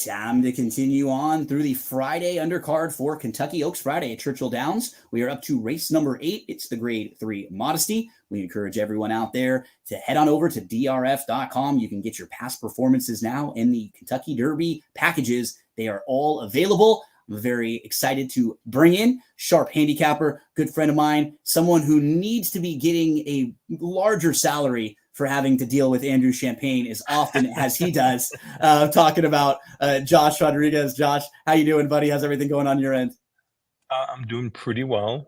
Time to continue on through the Friday undercard for Kentucky Oaks Friday at Churchill Downs. We are up to race number 8. It's the Grade 3 Modesty. We encourage everyone out there to head on over to drf.com. You can get your past performances now in the Kentucky Derby packages. They are all available. I'm very excited to bring in sharp handicapper, good friend of mine, someone who needs to be getting a larger salary for having to deal with Andrew Champagne as often as he does. Talking about Josh Rodriguez. Josh, how you doing, buddy? How's everything going on your end? I'm doing pretty well.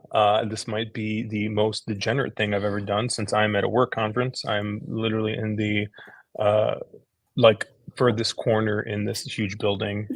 This might be the most degenerate thing I've ever done since I'm at a work conference. I'm literally in the furthest corner in this huge building,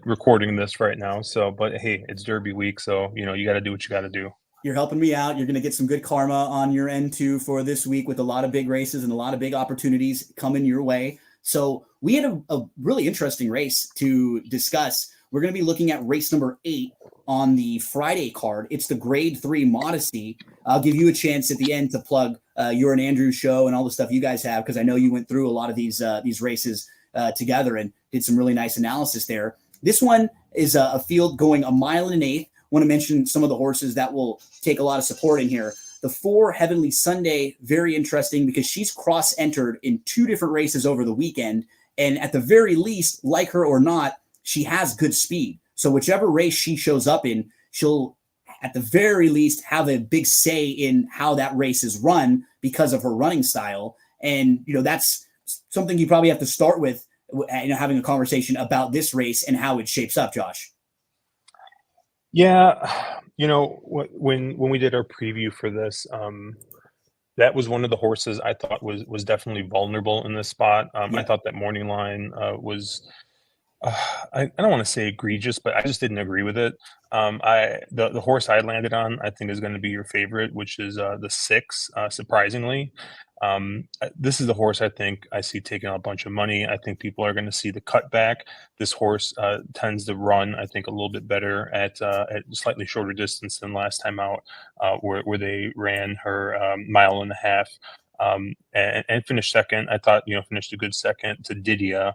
recording this right now. So, but hey, it's Derby week, so you got to do what you got to do. You're helping me out. You're going to get some good karma on your end too for this week with a lot of big races and a lot of big opportunities coming your way. So we had a really interesting race to discuss. We're going to be looking at race number 8 on the Friday card. It's the Grade 3 Modesty. I'll give you a chance at the end to plug your and Andrew's show and all the stuff you guys have, because I know you went through a lot of these races together and did some really nice analysis there. This one is a field going 1.125 miles. Want to mention some of the horses that will take a lot of support in here. The 4 Heavenly Sunday, very interesting because she's cross-entered in 2 different races over the weekend. And at the very least, like her or not, she has good speed. So whichever race she shows up in, she'll at the very least have a big say in how that race is run because of her running style. And, that's something you probably have to start with, having a conversation about this race and how it shapes up, Josh. Yeah, when we did our preview for this, that was one of the horses I thought was definitely vulnerable in this spot. I thought that morning line was, I don't want to say egregious, but I just didn't agree with it. The horse I landed on, I think, is going to be your favorite, which is the 6. Surprisingly, this is the horse I think I see taking a bunch of money. I think people are going to see the cutback. This horse tends to run, I think, a little bit better at slightly shorter distance than last time out, where they ran her 1.5 miles. And finished second. I thought, finished a good second to Didia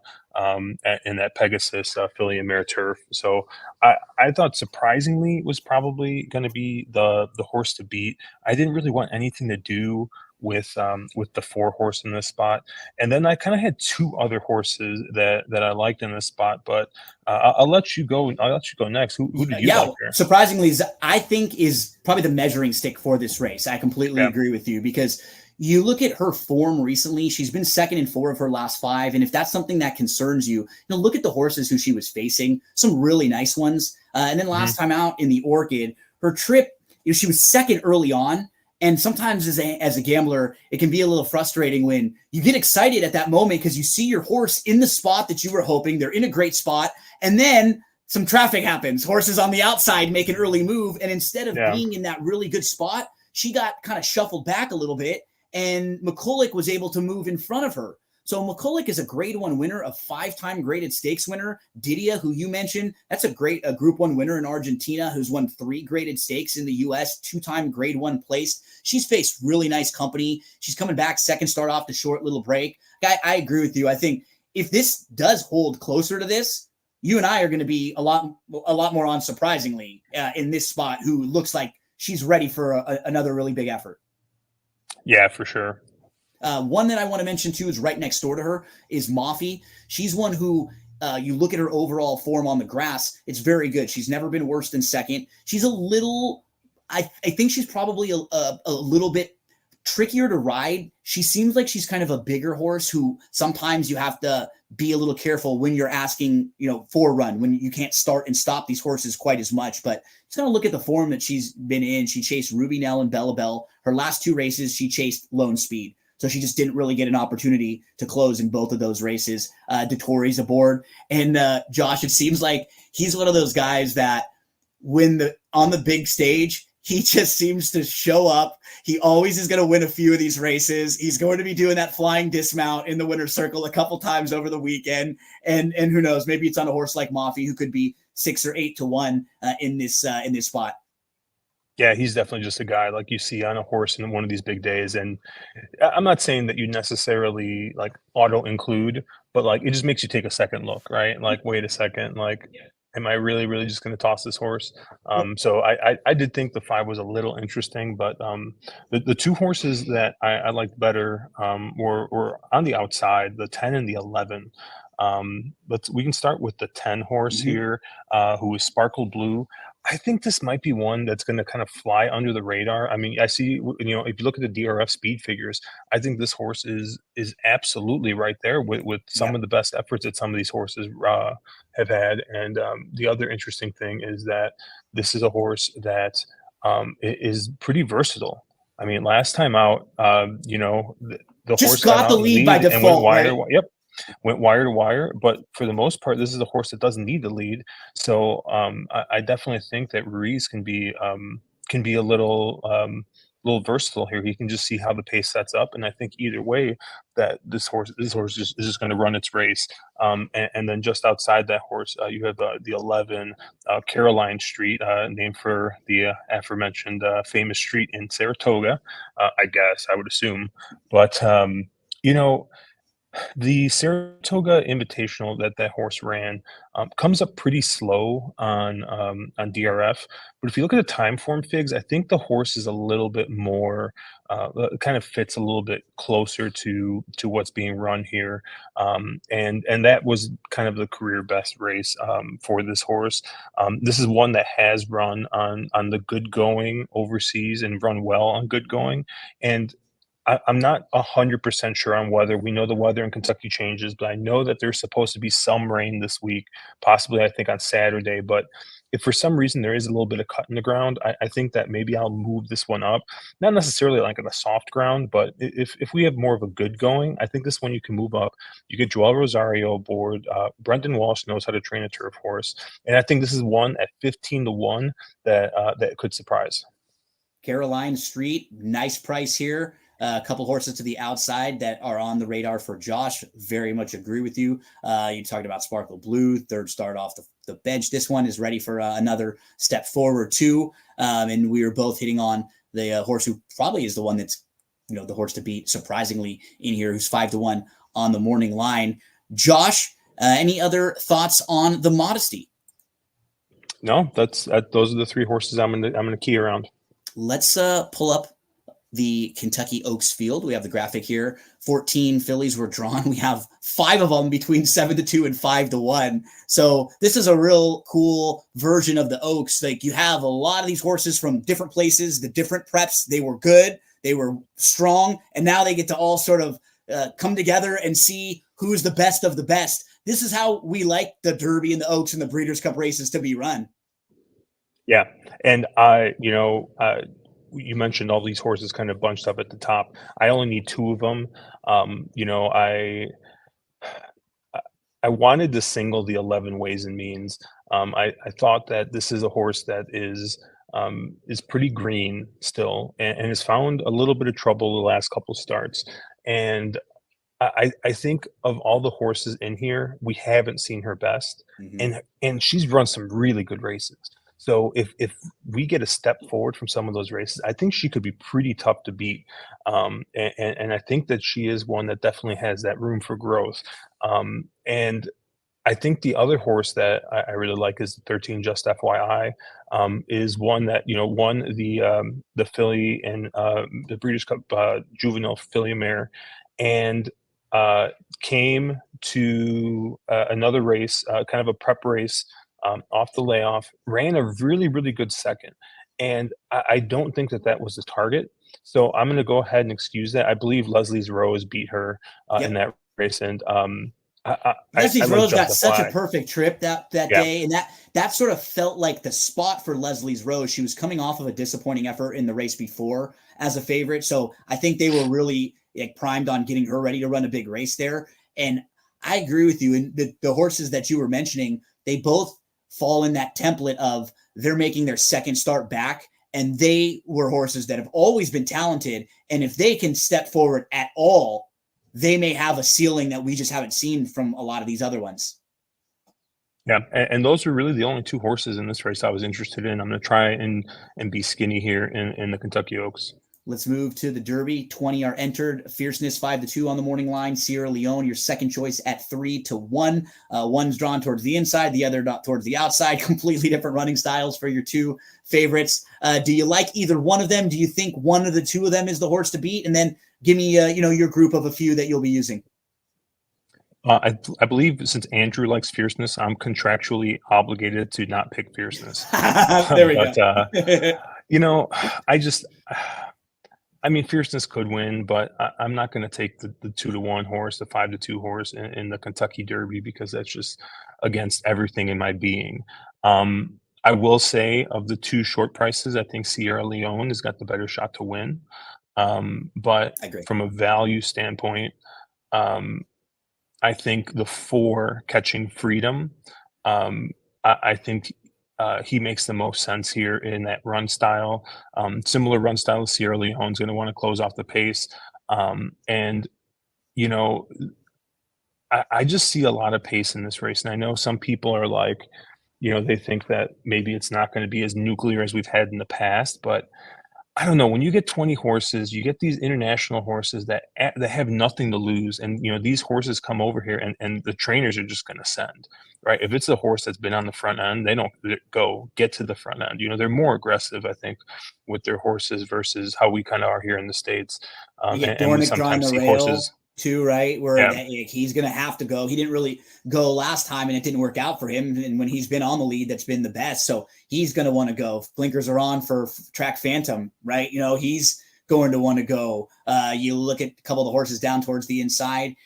in that Pegasus filly and mare turf. So I thought surprisingly was probably going to be the horse to beat. I didn't really want anything to do with the 4 horse in this spot, and then I kind of had 2 other horses that I liked in this spot. But I'll let you go. I'll let you go next. Who did you like here? Surprisingly, I think is probably the measuring stick for this race. I completely agree with you because you look at her form recently, she's been second in 4 of her last 5. And if that's something that concerns you, look at the horses who she was facing, some really nice ones. And then last time out in the Orchid, her trip, she was second early on. And sometimes as a gambler, it can be a little frustrating when you get excited at that moment because you see your horse in the spot that you were hoping. They're in a great spot. And then some traffic happens. Horses on the outside make an early move. And instead of being in that really good spot, she got kind of shuffled back a little bit. And McCulloch was able to move in front of her. So McCulloch is a Grade 1 winner, a 5-time graded stakes winner. Didia, who you mentioned, that's a Group 1 winner in Argentina who's won 3 graded stakes in the U.S., 2-time Grade 1 placed. She's faced really nice company. She's coming back second start off the short little break. I agree with you. I think if this does hold closer to this, you and I are going to be a lot more on, surprisingly, in this spot, who looks like she's ready for another really big effort. Yeah, for sure. One that I want to mention too is right next door to her is Mafi. She's one who you look at her overall form on the grass, it's very good. She's never been worse than second. She's a little, I think she's probably a little bit trickier to ride. She seems like she's kind of a bigger horse who sometimes you have to be a little careful when you're asking, for a run, when you can't start and stop these horses quite as much. But just going to look at the form that she's been in. She chased Ruby Nell and Bella Bell. Her last 2 races, she chased Lone Speed. So she just didn't really get an opportunity to close in both of those races. Dettori's aboard. And Josh, it seems like he's one of those guys that on the big stage, he just seems to show up. He always is going to win a few of these races. He's going to be doing that flying dismount in the winner's circle a couple times over the weekend. And who knows, maybe it's on a horse like Mafi, who could be 6 or 8 to 1 in this spot. Yeah, he's definitely just a guy like you see on a horse in one of these big days. And I'm not saying that you necessarily like auto include, but like it just makes you take a second look, right? Like, wait a second, like, am I really just going to toss this horse? So I did think the 5 was a little interesting, but the two horses that I liked better were on the outside, the 10 and the 11. We can start with the 10 horse Mhm. here, who is Sparkle Blue. I think this might be one that's going to kind of fly under the radar. I mean, I see, if you look at the DRF speed figures, I think this horse is absolutely right there with some Yep. of the best efforts that some of these horses have had. And the other interesting thing is that this is a horse that is pretty versatile. I mean, last time out, the Just horse got got out the in the lead by lead and went default, wire. right? Yep, went wire to wire, but for the most part, this is a horse that doesn't need the lead. So I definitely think that Ruiz can be a little versatile here. He can just see how the pace sets up, and I think either way that this horse is just going to run its race. And then just outside that horse, you have the 11 Caroline Street, named for the aforementioned famous street in Saratoga. I guess I would assume, but you know the Saratoga Invitational that horse ran comes up pretty slow on DRF, but if you look at the time form figs, I think the horse is a little bit more it kind of fits a little bit closer to what's being run here, and that was kind of the career best race for this horse. This is one that has run on the good going overseas and run well on good going, and I'm not 100% sure on weather. We know the weather in Kentucky changes, but I know that there's supposed to be some rain this week, possibly I think on Saturday. But if for some reason there is a little bit of cut in the ground, I think that maybe I'll move this one up. Not necessarily like on a soft ground, but if we have more of a good going, I think this one you can move up. You get Joel Rosario aboard. Brendan Walsh knows how to train a turf horse, and I think this is one at 15 to 1 that could surprise. Caroline Street, nice price here. A couple horses to the outside that are on the radar for Josh. Very much agree with you. You talked about Sparkle Blue, third start off the bench. This one is ready for another step forward too. And we were both hitting on the horse who probably is the one that's the horse to beat surprisingly in here, who's 5-1 on the morning line. Josh, any other thoughts on the Modesty? No, those are the three horses I'm gonna key around. Let's pull up the Kentucky Oaks field. We have the graphic here. 14 fillies were drawn. We have 5 of them between 7-2 and 5-1. So this is a real cool version of the Oaks. Like, you have a lot of these horses from different places, the different preps. They were good, they were strong, and now they get to all sort of come together and see who's the best of the best. This is how we like the Derby and the Oaks and the Breeders' Cup races to be run. Yeah, and you mentioned all these horses kind of bunched up at the top. I only need 2 of them. I wanted to single the 11 Ways and Means. I thought that this is a horse that is pretty green still, and has found a little bit of trouble the last couple starts. And I think of all the horses in here, we haven't seen her best, and she's run some really good races. So if we get a step forward from some of those races, I think she could be pretty tough to beat. And I think that she is one that definitely has that room for growth. And I think the other horse that I really like is 13 Just FYI, is one that won the filly and the Breeders' Cup juvenile filly mare, and came to another race, kind of a prep race, off the layoff, ran a really good second. And I don't think that was the target. So I'm going to go ahead and excuse that. I believe Leslie's Rose beat her in Yep. that race. And Leslie's I like Rose got such a Justify. perfect trip that Yeah. day, and that sort of felt like the spot for Leslie's Rose. She was coming off of a disappointing effort in the race before as a favorite, so I think they were really primed on getting her ready to run a big race there. And I agree with you. And the horses that you were mentioning, they both fall in that template of they're making their second start back, and they were horses that have always been talented. And if they can step forward at all, they may have a ceiling that we just haven't seen from a lot of these other ones. Yeah, and those are really the only two horses in this race I was interested in. I'm going to try and be skinny here in the Kentucky Oaks. Let's move to the Derby. 20 are entered. Fierceness 5-2 on the morning line. Sierra Leone, your second choice at 3-1. One's drawn towards the inside, the other towards the outside. Completely different running styles for your two favorites. Do you like either one of them? Do you think one of the two of them is the horse to beat? And then give me, your group of a few that you'll be using. I believe since Andrew likes Fierceness, I'm contractually obligated to not pick Fierceness. There we go. I mean, Fierceness could win, but I'm not going to take the 2-1 horse, the 5-2 horse in the Kentucky Derby, because that's just against everything in my being. I will say, of the two short prices, I think Sierra Leone has got the better shot to win. But from a value standpoint, I think the 4 Catching Freedom, I think he makes the most sense here in that run style. Similar run style to Sierra Leone's going to want to close off the pace. And, I just see a lot of pace in this race. And I know some people are like, they think that maybe it's not going to be as nuclear as we've had in the past, but I don't know. When you get 20 horses, you get these international horses that have nothing to lose. And, these horses come over here and the trainers are just going to send, right? If it's a horse that's been on the front end, they don't go get to the front end. They're more aggressive, I think, with their horses versus how we kind of are here in the States. You get Dornick drawing the rail horses too, right? Where he's going to have to go. He didn't really go last time and it didn't work out for him. And when he's been on the lead, that's been the best. So he's going to want to go. Blinkers are on for Track Phantom, right? He's going to want to go. You look at a couple of the horses down towards the inside.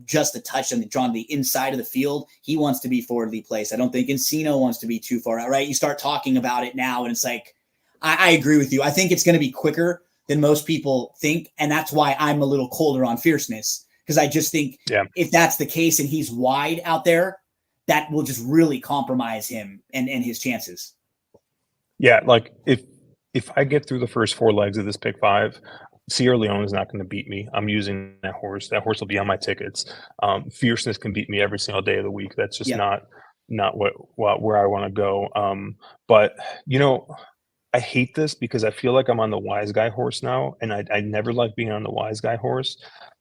Just a touch on drawn the inside of the field. He wants to be forwardly placed. I don't think Encino wants to be too far out, right? You start talking about it now and it's like, I agree with you. I think it's going to be quicker than most people think. And that's why I'm a little colder on Fierceness, because I just think if that's the case and he's wide out there, that will just really compromise him and his chances. Yeah, like if I get through the first 4 legs of this pick 5, Sierra Leone is not going to beat me. I'm using that horse. That horse will be on my tickets. Fierceness can beat me every single day of the week. That's just not where I want to go. But I hate this because I feel like I'm on the wise guy horse now, and I never like being on the wise guy horse.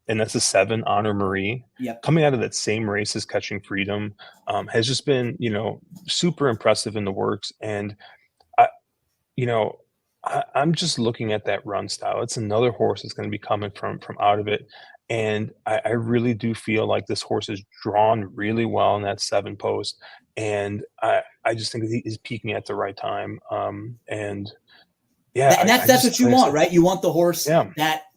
And that's a 7 Honor Marie. Coming out of that same race as Catching Freedom, has just been, super impressive in the works. And I'm just looking at that run style. It's another horse that's going to be coming from out of it. And I really do feel like this horse is drawn really well in that 7 post. And I just think he's peaking at the right time. And that's what you want, right? You want the horse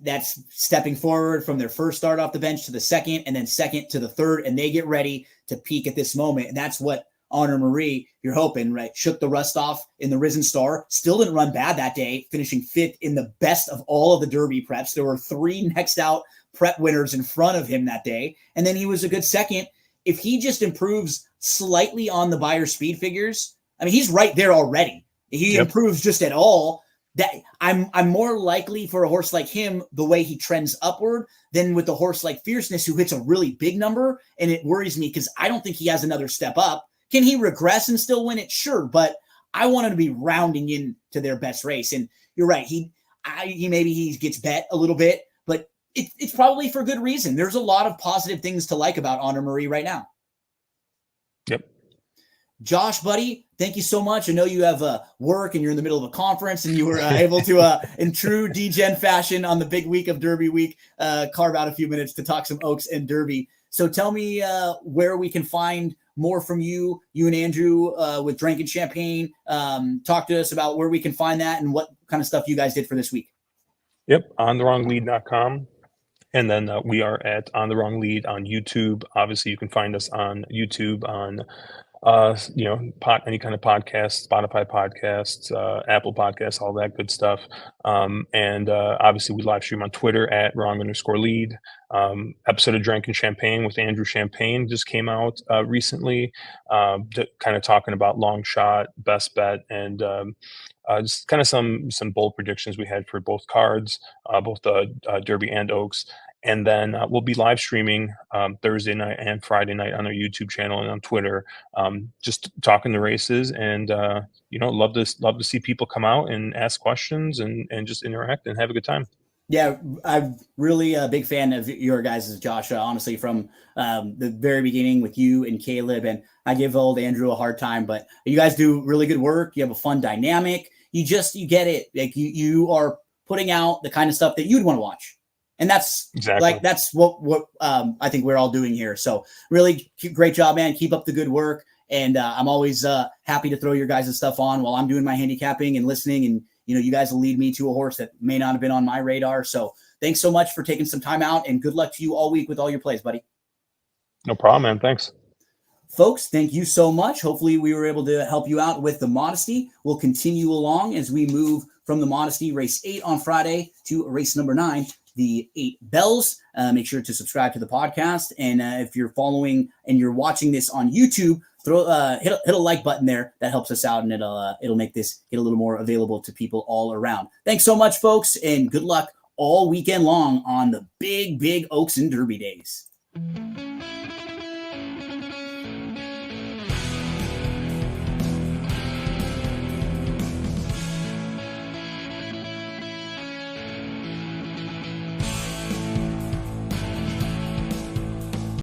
that's stepping forward from their first start off the bench to the second, and then second to the third, and they get ready to peak at this moment. And that's what Honor Marie, you're hoping, right? Shook the rust off in the Risen Star. Still didn't run bad that day, finishing 5th in the best of all of the Derby preps. There were 3 next out prep winners in front of him that day. And then he was a good second. If he just improves slightly on the buyer speed figures, I mean, he's right there already. He improves just at all. That I'm more likely for a horse like him, the way he trends upward, than with a horse like Fierceness, who hits a really big number. And it worries me because I don't think he has another step up. Can he regress and still win it? Sure. But I want him to be rounding into their best race. And you're right. He maybe he gets bet a little bit, but it's probably for good reason. There's a lot of positive things to like about Honor Marie right now. Yep. Josh, buddy, thank you so much. I know you have work and you're in the middle of a conference, and you were able to, in true DGen fashion on the big week of Derby week, carve out a few minutes to talk some Oaks and Derby. So tell me where we can find more from you and Andrew with Drinking Champagne. Talk to us about where we can find that and what kind of stuff you guys did for this week. Yep, ontherwronglead.com. And then we are at On the Wrong Lead on YouTube. Obviously, you can find us on YouTube on any kind of podcast, Spotify podcasts, Apple podcasts, all that good stuff. And obviously we live stream on Twitter at @wrong_lead. Episode of Drinking Champagne with Andrew Champagne just came out recently, kind of talking about long shot, best bet, and just kind of some bold predictions we had for both cards, both the Derby and Oaks. And then we'll be live streaming Thursday night and Friday night on our YouTube channel and on Twitter, just talking the races. And love to see people come out and ask questions and just interact and have a good time. Yeah, I'm really a big fan of your guys' Josh, honestly, from the very beginning with you and Caleb. And I give old Andrew a hard time, but you guys do really good work. You have a fun dynamic. You get it. Like you are putting out the kind of stuff that you'd want to watch. And that's exactly that's what I think we're all doing here. So really great job, man. Keep up the good work. And I'm always happy to throw your guys' stuff on while I'm doing my handicapping and listening. And you guys will lead me to a horse that may not have been on my radar. So thanks so much for taking some time out, and good luck to you all week with all your plays, buddy. No problem, man. Thanks. Folks, thank you so much. Hopefully we were able to help you out with the Modesty. We'll continue along as we move from the Modesty race 8 on Friday to race number 9, the 8 Bells. Make sure to subscribe to the podcast. And if you're following and you're watching this on YouTube, hit a like button there. That helps us out, and it'll make this get a little more available to people all around. Thanks so much, folks, and good luck all weekend long on the big Oaks and Derby days.